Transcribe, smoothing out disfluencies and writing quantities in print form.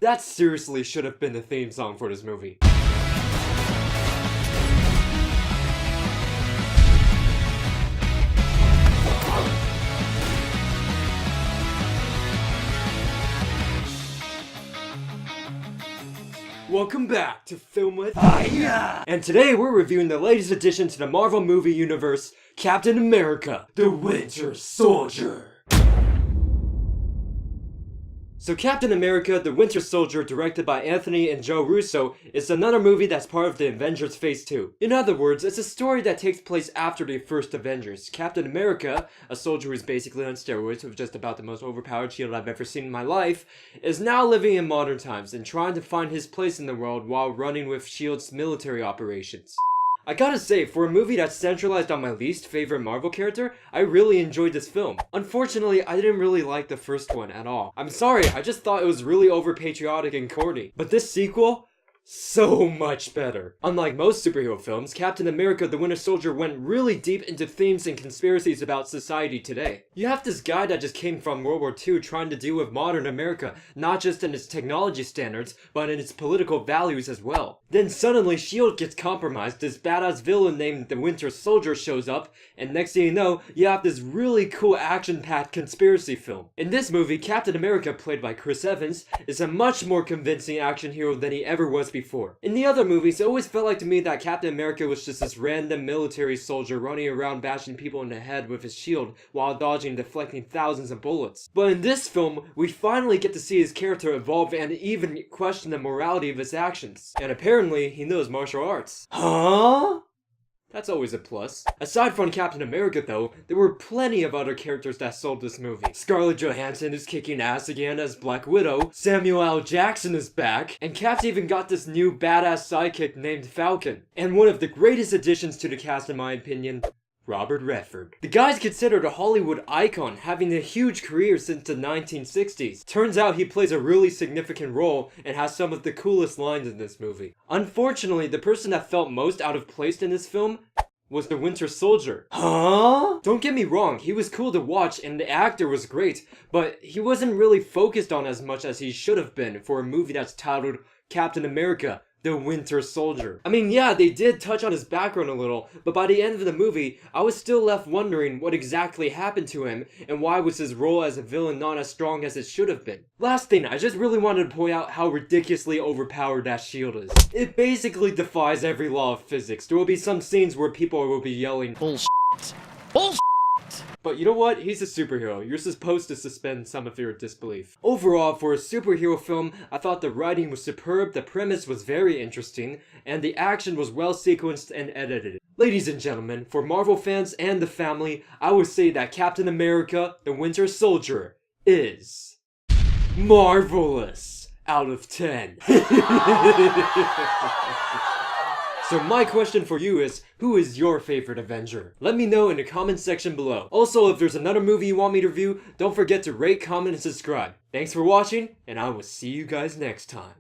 That seriously should have been the theme song for this movie. Welcome back to Film with Fire! And today we're reviewing the latest addition to the Marvel movie universe, Captain America: The Winter Soldier. So Captain America: The Winter Soldier, directed by Anthony and Joe Russo, is another movie that's part of the Avengers Phase 2. In other words, it's a story that takes place after the first Avengers. Captain America, a soldier who's basically on steroids with just about the most overpowered shield I've ever seen in my life, is now living in modern times and trying to find his place in the world while running with S.H.I.E.L.D.'s military operations. I gotta say, for a movie that's centralized on my least favorite Marvel character, I really enjoyed this film. Unfortunately, I didn't really like the first one at all. I'm sorry, I just thought it was really over-patriotic and corny. But this sequel? So much better. Unlike most superhero films, Captain America: The Winter Soldier went really deep into themes and conspiracies about society today. You have this guy that just came from World War II trying to deal with modern America, not just in its technology standards, but in its political values as well. Then suddenly S.H.I.E.L.D. gets compromised, this badass villain named the Winter Soldier shows up, and next thing you know, you have this really cool action-packed conspiracy film. In this movie, Captain America, played by Chris Evans, is a much more convincing action hero than he ever was before. In the other movies, it always felt like to me that Captain America was just this random military soldier running around bashing people in the head with his shield while dodging and deflecting thousands of bullets. But in this film, we finally get to see his character evolve and even question the morality of his actions. And apparently, he knows martial arts. Huh? That's always a plus. Aside from Captain America though, there were plenty of other characters that sold this movie. Scarlett Johansson is kicking ass again as Black Widow, Samuel L. Jackson is back, and Cap's even got this new badass sidekick named Falcon. And one of the greatest additions to the cast in my opinion, Robert Redford. The guy's considered a Hollywood icon, having a huge career since the 1960s. Turns out he plays a really significant role and has some of the coolest lines in this movie. Unfortunately, the person that felt most out of place in this film was the Winter Soldier. Huh? Don't get me wrong, he was cool to watch and the actor was great, but he wasn't really focused on as much as he should have been for a movie that's titled Captain America: The Winter Soldier. I mean, yeah, they did touch on his background a little, but by the end of the movie, I was still left wondering what exactly happened to him, and why was his role as a villain not as strong as it should have been. Last thing, I just really wanted to point out how ridiculously overpowered that shield is. It basically defies every law of physics. There will be some scenes where people will be yelling, "Bullshit! Bullshit!" But you know what? He's a superhero. You're supposed to suspend some of your disbelief. Overall, for a superhero film, I thought the writing was superb, the premise was very interesting, and the action was well sequenced and edited. Ladies and gentlemen, for Marvel fans and the family, I would say that Captain America: The Winter Soldier is marvelous out of 10. So my question for you is, who is your favorite Avenger? Let me know in the comment section below. Also, if there's another movie you want me to review, don't forget to rate, comment, and subscribe. Thanks for watching, and I will see you guys next time.